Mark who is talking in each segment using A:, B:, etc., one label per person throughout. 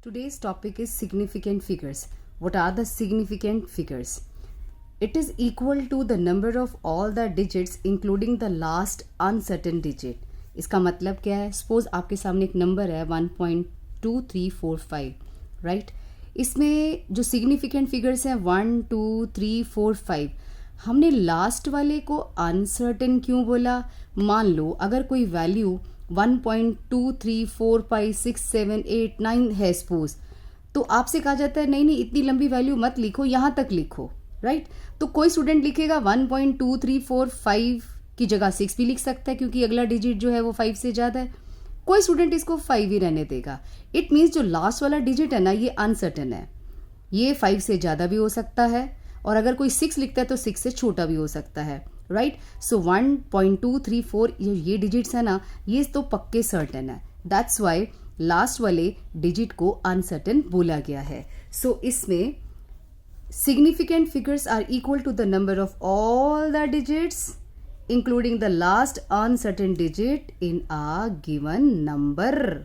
A: Today's topic is significant figures. What are the significant figures? It is equal to the number of all the digits including the last uncertain digit. इसका मतलब क्या है? Suppose आपके सामने एक number है 1.2345, right? इसमें जो सिग्निफिकेंट फिगर्स हैं 1, 2, 3, 4, 5, हमने लास्ट वाले को अनसर्टेन क्यों बोला? मान लो अगर कोई वैल्यू 1.23456789 है सपोज, तो आपसे कहा जाता है नहीं नहीं इतनी लंबी वैल्यू मत लिखो, यहाँ तक लिखो, राइट? तो कोई स्टूडेंट लिखेगा 1.2345 की जगह 6 भी लिख सकता है क्योंकि अगला डिजिट जो है वो 5 से ज़्यादा है। कोई स्टूडेंट इसको 5 ही रहने देगा। इट मीन्स जो लास्ट वाला डिजिट है ना, ये अनसर्टेन है, ये 5 से ज़्यादा भी हो सकता है और अगर कोई 6 लिखता है तो 6 से छोटा भी हो सकता है, राइट? सो 1.234 ये डिजिट्स है ना, ये तो पक्के सर्टेन है। दैट्स वाई लास्ट वाले डिजिट को अनसर्टेन बोला गया है। सो इसमें significant figures are equal to the number of all the digits including the last uncertain digit in a given number,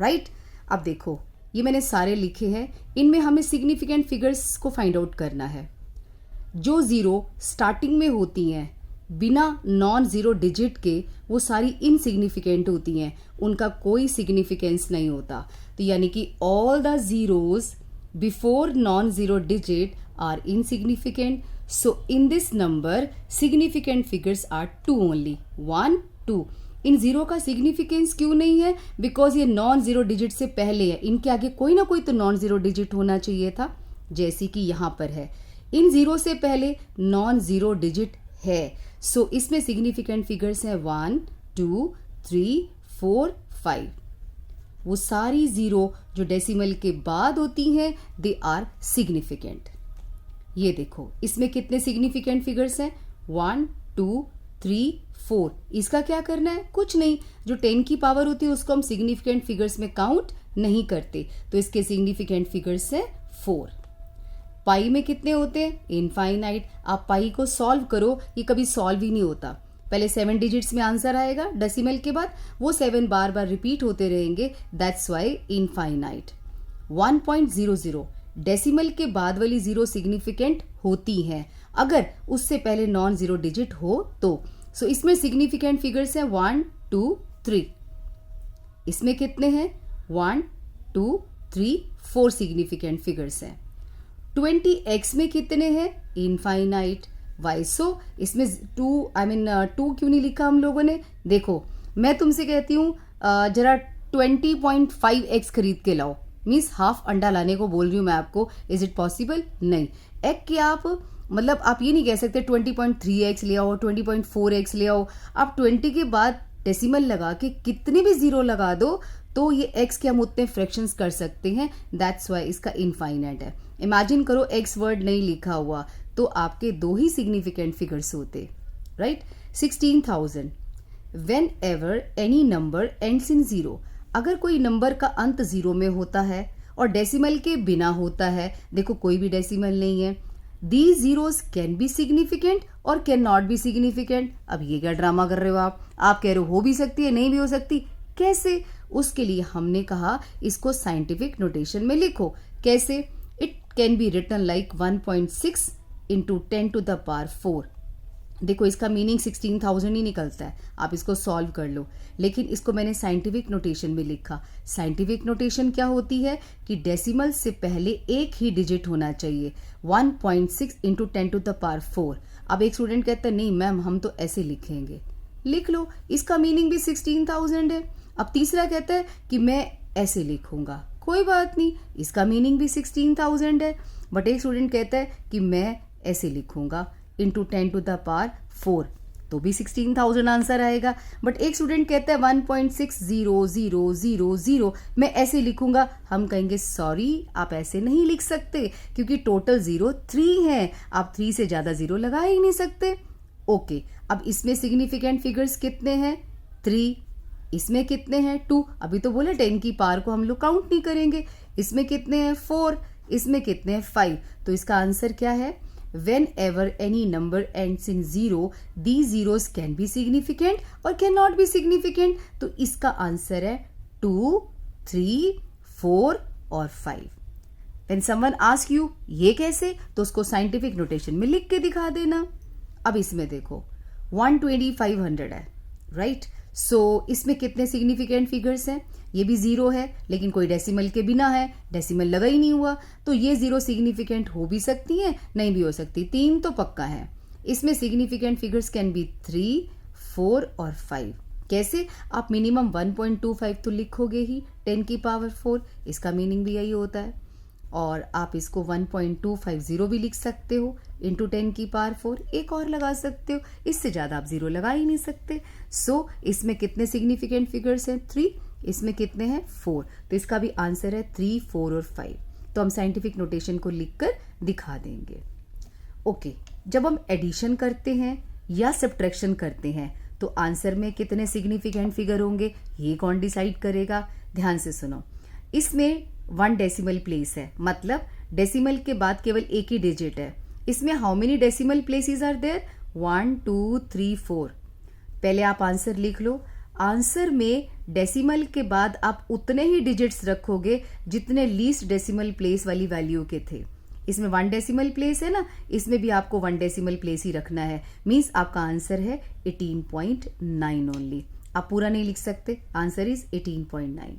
A: right? अब देखो ये मैंने सारे लिखे हैं, इनमें हमें significant figures को फाइंड आउट करना है। जो ज़ीरो स्टार्टिंग में होती हैं बिना नॉन ज़ीरो डिजिट के, वो सारी इनसिग्निफिकेंट होती हैं, उनका कोई सिग्निफिकेंस नहीं होता। तो यानी कि all the zeros before non-zero digit are insignificant. So in this number significant figures are 2 only, 1, 2. In zero का सिग्निफिकेंस क्यों नहीं है? बिकॉज ये नॉन जीरो डिजिट से पहले है, इनके आगे कोई ना कोई तो नॉन जीरो डिजिट होना चाहिए था, जैसे कि यहाँ पर है। इन जीरो से पहले नॉन जीरो डिजिट है। सो इसमें सिग्निफिकेंट फिगर्स हैं 1, 2, 3, 4, 5। वो सारी जीरो जो डेसिमल के बाद होती हैं दे आर सिग्निफिकेंट। ये देखो इसमें कितने सिग्निफिकेंट फिगर्स हैं? 1, 2, 3, 4। इसका क्या करना है? कुछ नहीं। जो 10 की पावर होती है उसको हम सिग्निफिकेंट फिगर्स में काउंट नहीं करते, तो इसके सिग्निफिकेंट फिगर्स हैं 4। पाई में कितने होते हैं? इनफाइनाइट। आप पाई को सॉल्व करो, ये कभी सॉल्व ही नहीं होता। पहले 7 डिजिट्स में आंसर आएगा डेसिमल के बाद, वो 7 बार बार रिपीट होते रहेंगे, दैट्स वाई इनफाइनाइट। 1.00 डेसिमल के बाद वाली जीरो सिग्निफिकेंट होती हैं अगर उससे पहले नॉन जीरो डिजिट हो तो। सो इसमें सिग्निफिकेंट फिगर्स हैं 1, 2, 3। इसमें कितने हैं? 1, 2, 3, 4 सिग्निफिकेंट फिगर्स हैं। 20x में कितने हैं? इनफाइनाइट। वाई? सो इसमें 2 क्यों नहीं लिखा हम लोगों ने? देखो मैं तुमसे कहती हूँ जरा 20.5x खरीद के लाओ, मीन्स हाफ अंडा लाने को बोल रही हूँ मैं आपको। Is it possible? नहीं। एग के आप मतलब आप ये नहीं कह सकते 20.3x ले आओ, 20.4x ले आओ। आप 20 के बाद डेसिमल लगा के कितने भी जीरो लगा दो तो ये x के हम उतने फ्रैक्शंस कर सकते हैं, दैट्स वाई इसका इनफाइनाइट है। इमेजिन करो x वर्ड नहीं लिखा हुआ तो आपके 2 ही सिग्निफिकेंट फिगर्स होते, right? 16,000। When ever any number ends in zero, अगर कोई नंबर का अंत जीरो में होता है और डेसिमल के बिना होता है, देखो कोई भी डेसिमल नहीं है, these zeros can be significant और कैन नॉट बी सिग्निफिकेंट। अब ये क्या ड्रामा कर रहे हो आप कह रहे हो भी सकती है नहीं भी हो सकती, कैसे? उसके लिए हमने कहा इसको साइंटिफिक नोटेशन में लिखो। कैसे? It can be written like 1.6 into 10 to the power 4। देखो इसका मीनिंग 16,000 ही निकलता है, आप इसको सॉल्व कर लो, लेकिन इसको मैंने साइंटिफिक नोटेशन में लिखा। साइंटिफिक नोटेशन क्या होती है कि डेसिमल से पहले एक ही डिजिट होना चाहिए, 1.6 इंटू 10 to the power 4। अब एक स्टूडेंट कहता है नहीं मैम हम तो ऐसे लिखेंगे, लिख लो, इसका मीनिंग भी 16,000 है। अब तीसरा कहता है कि मैं ऐसे लिखूंगा, कोई बात नहीं, इसका मीनिंग भी 16,000 है। बट एक स्टूडेंट कहता है कि मैं ऐसे लिखूंगा इंटू 10 to the power 4, तो भी 16,000 आंसर आएगा। बट एक स्टूडेंट कहता है 1.60000 मैं ऐसे लिखूंगा, हम कहेंगे सॉरी आप ऐसे नहीं लिख सकते क्योंकि टोटल जीरो 3 है, आप 3 से ज़्यादा जीरो लगा ही नहीं सकते। ओके, अब इसमें सिग्निफिकेंट फिगर्स कितने हैं? 3। इसमें कितने हैं? 2। अभी तो बोले 10 की पावर को हम लोग काउंट नहीं करेंगे। इसमें कितने हैं? 4। इसमें कितने हैं? 5। तो इसका आंसर क्या है? When ever any number ends in zero, these zeros can be significant और कैन नॉट बी सिग्निफिकेंट। तो इसका आंसर है 2, 3, 4 और 5। When someone ask you ये कैसे, तो उसको साइंटिफिक नोटेशन में लिख के दिखा देना। अब इसमें देखो 12500 है, राइट। सो इसमें कितने सिग्निफिकेंट फिगर्स हैं? ये भी 0 है, लेकिन कोई डेसिमल के बिना है, डेसिमल लगा ही नहीं हुआ, तो ये 0 सिग्निफिकेंट हो भी सकती हैं, नहीं भी हो सकती। 3 तो पक्का है। इसमें सिग्निफिकेंट फिगर्स कैन बी 3, 4 और 5। कैसे? आप मिनिमम 1.25 तो लिखोगे ही 10 की पावर 4, इसका मीनिंग भी यही होता है। और आप इसको 1.250 भी लिख सकते हो इंटू 10 की पावर 4, एक और लगा सकते हो, इससे ज़्यादा आप 0 लगा ही नहीं सकते। सो इसमें कितने सिग्निफिकेंट फिगर्स हैं? 3। इसमें कितने हैं? 4। तो इसका भी आंसर है 3, 4 और 5। तो हम साइंटिफिक नोटेशन को लिखकर दिखा देंगे। ओके, जब हम एडिशन करते हैं या सब्ट्रैक्शन करते हैं तो आंसर में कितने सिग्निफिकेंट फिगर होंगे, ये कौन डिसाइड करेगा? ध्यान से सुनो। इसमें 1 डेसिमल प्लेस है, मतलब डेसिमल के बाद केवल एक ही डिजिट है। इसमें how many decimal places are there? 1, 2, 3, 4। पहले आप आंसर लिख लो। आंसर में डेसिमल के बाद आप उतने ही डिजिट्स रखोगे जितने लीस्ट डेसिमल प्लेस वाली वैल्यू के थे। इसमें 1 डेसिमल प्लेस है ना, इसमें भी आपको 1 डेसिमल प्लेस ही रखना है। मीन्स आपका आंसर है 18.9 ओनली। आप पूरा नहीं लिख सकते, answer is 18.9।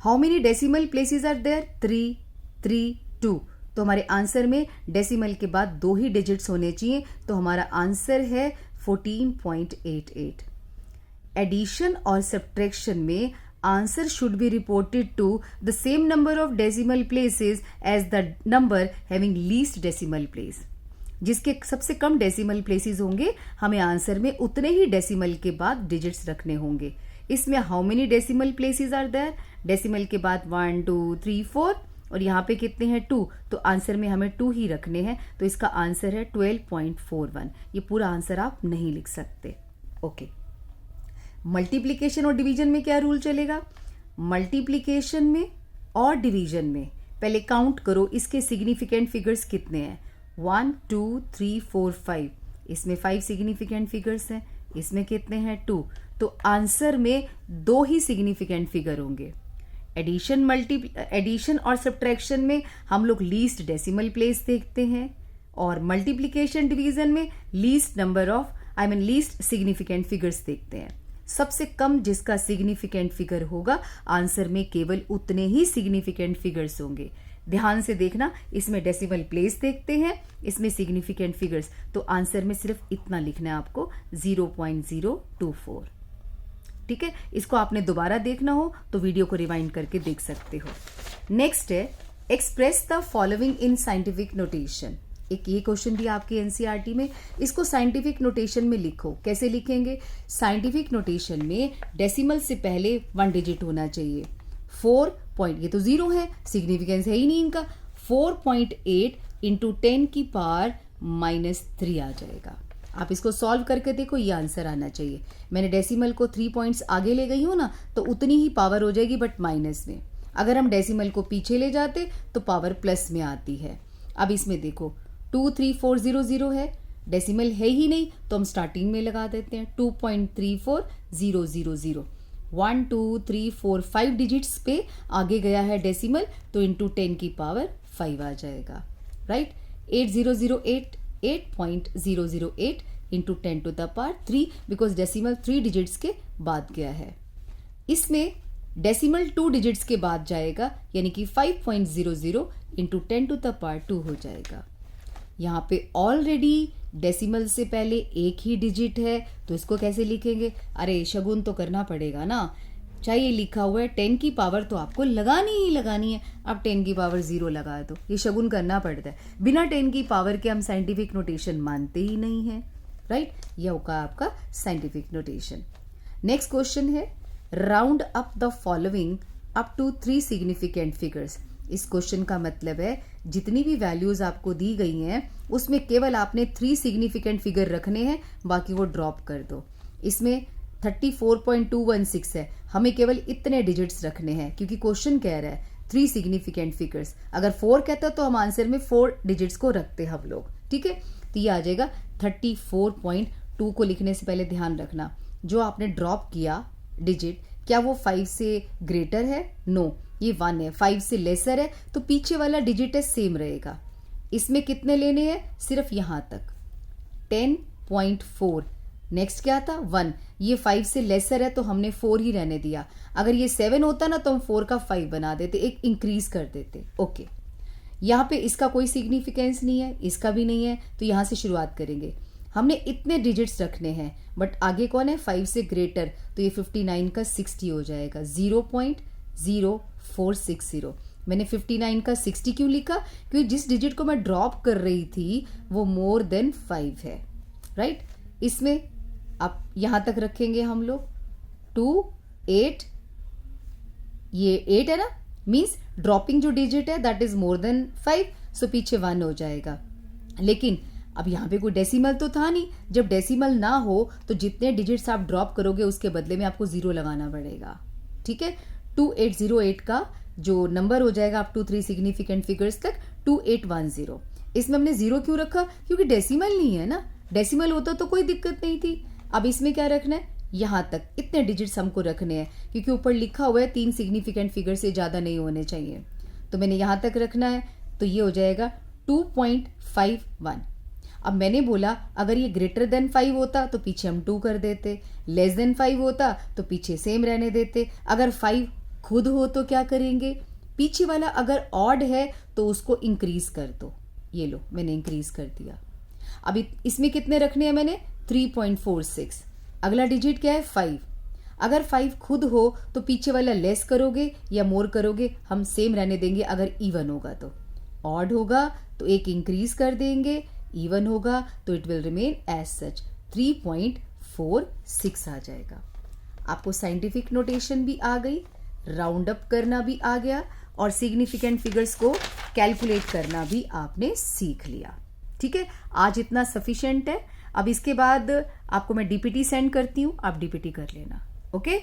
A: How many decimal places are there? 3, 3, 2। तो हमारे आंसर में डेसिमल के बाद 2 ही डिजिट्स होने चाहिए, तो हमारा आंसर है 14.88। एडिशन और सब्ट्रैक्शन में answer should be reported to the same number of decimal places as the number having least decimal place. जिसके सबसे कम डेसिमल प्लेसेस होंगे, हमें आंसर में उतने ही डेसिमल के बाद डिजिट्स रखने होंगे। इसमें how many decimal places are there? Decimal के बाद 1, 2, 3, 4 और यहाँ पे कितने हैं? 2। तो आंसर में हमें 2 ही रखने हैं, तो इसका आंसर है 12.41। ये पूरा आंसर आप नहीं लिख सकते। ओके, मल्टीप्लिकेशन और डिवीजन में क्या रूल चलेगा? मल्टीप्लिकेशन में और डिवीजन में पहले काउंट करो इसके सिग्निफिकेंट फिगर्स कितने हैं। 1, 2, 3, 4, 5। इसमें 5 सिग्निफिकेंट फिगर्स हैं, इसमें कितने हैं? 2। तो आंसर में 2 ही सिग्निफिकेंट फिगर होंगे। एडिशन और सब्ट्रैक्शन में हम लोग लीस्ट डेसिमल प्लेस देखते हैं, और मल्टीप्लिकेशन डिवीजन में लीस्ट सिग्निफिकेंट फिगर्स देखते हैं। सबसे कम जिसका सिग्निफिकेंट फिगर होगा, आंसर में केवल उतने ही सिग्निफिकेंट फिगर्स होंगे। ध्यान से देखना, इसमें डेसिमल प्लेस देखते हैं, इसमें सिग्निफिकेंट फिगर्स, तो आंसर में सिर्फ इतना लिखना है आपको 0.024। ठीक है, इसको आपने दोबारा देखना हो तो वीडियो को रिवाइंड करके देख सकते हो। नेक्स्ट है express the following in scientific notation. एक ये क्वेश्चन भी आपके एनसीईआरटी में, इसको साइंटिफिक नोटेशन में लिखो। कैसे लिखेंगे? साइंटिफिक नोटेशन में डेसिमल से पहले 1 डिजिट होना चाहिए। 4 पॉइंट, ये तो 0 है, सिग्निफिकेंस है ही नहीं इनका। 4.8 इंटू 10 की पावर -3 आ जाएगा। आप इसको सॉल्व करके देखो, ये आंसर आना चाहिए। मैंने डेसिमल को 3 पॉइंट्स आगे ले गई हूँ ना, तो उतनी ही पावर हो जाएगी बट माइनस में। अगर हम डेसिमल को पीछे ले जाते तो पावर प्लस में आती है। अब इसमें देखो 23400 है, डेसिमल है ही नहीं, तो हम स्टार्टिंग में लगा देते हैं 2.34000। 1, 2, 3, 4, 5 डिजिट्स पे आगे गया है डेसिमल, तो इंटू 10 की पावर 5 आ जाएगा, right. 8008 8.008 into 10 to the power 3, because decimal 3 digits के बाद गया है। इसमें डेसिमल 2 डिजिट्स के बाद जाएगा, यानी कि 5.00 इंटू 10 टू द पावर 2 हो जाएगा। यहाँ पे ऑलरेडी डेसिमल से पहले एक ही डिजिट है, तो इसको कैसे लिखेंगे? अरे शगुन तो करना पड़ेगा ना, चाहिए लिखा हुआ है 10 की पावर तो आपको लगानी ही लगानी है। अब 10 की पावर 0 लगा दो, ये शगुन करना पड़ता है। बिना 10 की पावर के हम साइंटिफिक नोटेशन मानते ही नहीं है, राइट। यह होगा आपका साइंटिफिक नोटेशन। नेक्स्ट क्वेश्चन है round up the following up to 3 significant figures. इस क्वेश्चन का मतलब है जितनी भी वैल्यूज आपको दी गई हैं उसमें केवल आपने 3 सिग्निफिकेंट फिगर रखने हैं, बाकी वो ड्रॉप कर दो। इसमें 34.216 है, हमें केवल इतने डिजिट्स रखने हैं, क्योंकि क्वेश्चन कह रहा है 3 सिग्निफिकेंट फिगर्स। अगर 4 कहता तो हम आंसर में 4 डिजिट्स को रखते हम लोग, ठीक है। तो ये आ जाएगा 34.2 को लिखने से पहले ध्यान रखना जो आपने ड्रॉप किया डिजिट, क्या वो 5 से ग्रेटर है? नो, ये 1 है, 5 से लेसर है, तो पीछे वाला डिजिट है सेम रहेगा। इसमें कितने लेने हैं, सिर्फ यहां तक 10.4। नेक्स्ट क्या था 1, ये 5 से लेसर है तो हमने 4 ही रहने दिया। अगर ये 7 होता ना तो हम 4 का 5 बना देते, एक इंक्रीज कर देते। ओके, यहाँ पे इसका कोई सिग्निफिकेंस नहीं है, इसका भी नहीं है, तो यहाँ से शुरुआत करेंगे। हमने इतने डिजिट्स रखने हैं, बट आगे कौन है 5 से ग्रेटर, तो ये 59 का 60 हो जाएगा, 0.0460। मैंने 59 का 60 क्यों लिखा, क्योंकि जिस डिजिट को मैं ड्रॉप कर रही थी वो मोर देन 5 है, राइट। इसमें अब यहां तक रखेंगे हम लोग 2, 8, ये 8 है ना, मीन्स ड्रॉपिंग जो डिजिट है दैट इज मोर देन 5, सो पीछे 1 हो जाएगा। लेकिन अब यहाँ पे कोई डेसिमल तो था नहीं, जब डेसिमल ना हो तो जितने डिजिट्स आप ड्रॉप करोगे उसके बदले में आपको 0 लगाना पड़ेगा, ठीक है। 2808 का जो नंबर हो जाएगा अप टू 3 सिग्निफिकेंट फिगर्स तक 2810। इसमें हमने 0 क्यों रखा, क्योंकि डेसिमल नहीं है ना, डेसिमल होता तो कोई दिक्कत नहीं थी। अब इसमें क्या रखना है, यहां तक इतने डिजिट्स हमको रखने हैं, क्योंकि ऊपर लिखा हुआ है 3 सिग्निफिकेंट फिगर से ज्यादा नहीं होने चाहिए, तो मैंने यहां तक रखना है। तो ये हो जाएगा 2.51। अब मैंने बोला अगर ये ग्रेटर देन 5 होता तो पीछे हम 2 कर देते, लेस देन 5 होता तो पीछे सेम रहने देते। अगर 5 खुद हो तो क्या करेंगे, पीछे वाला अगर ऑड है तो उसको इंक्रीज कर दो। ये लो मैंने इंक्रीज कर दिया। अभी इसमें कितने रखने हैं मैंने 3.46। अगला डिजिट क्या है 5। अगर 5 खुद हो तो पीछे वाला लेस करोगे या मोर करोगे, हम सेम रहने देंगे। अगर इवन होगा तो, ऑड होगा तो एक इंक्रीज कर देंगे, इवन होगा तो it will remain as such 3.46 आ जाएगा। आपको साइंटिफिक नोटेशन भी आ गई, राउंड अप करना भी आ गया, और सिग्निफिकेंट फिगर्स को कैलकुलेट करना भी आपने सीख लिया, ठीक है। आज इतना सफिशिएंट है। अब इसके बाद आपको मैं डीपीटी सेंड करती हूँ, आप डीपीटी कर लेना, ओके।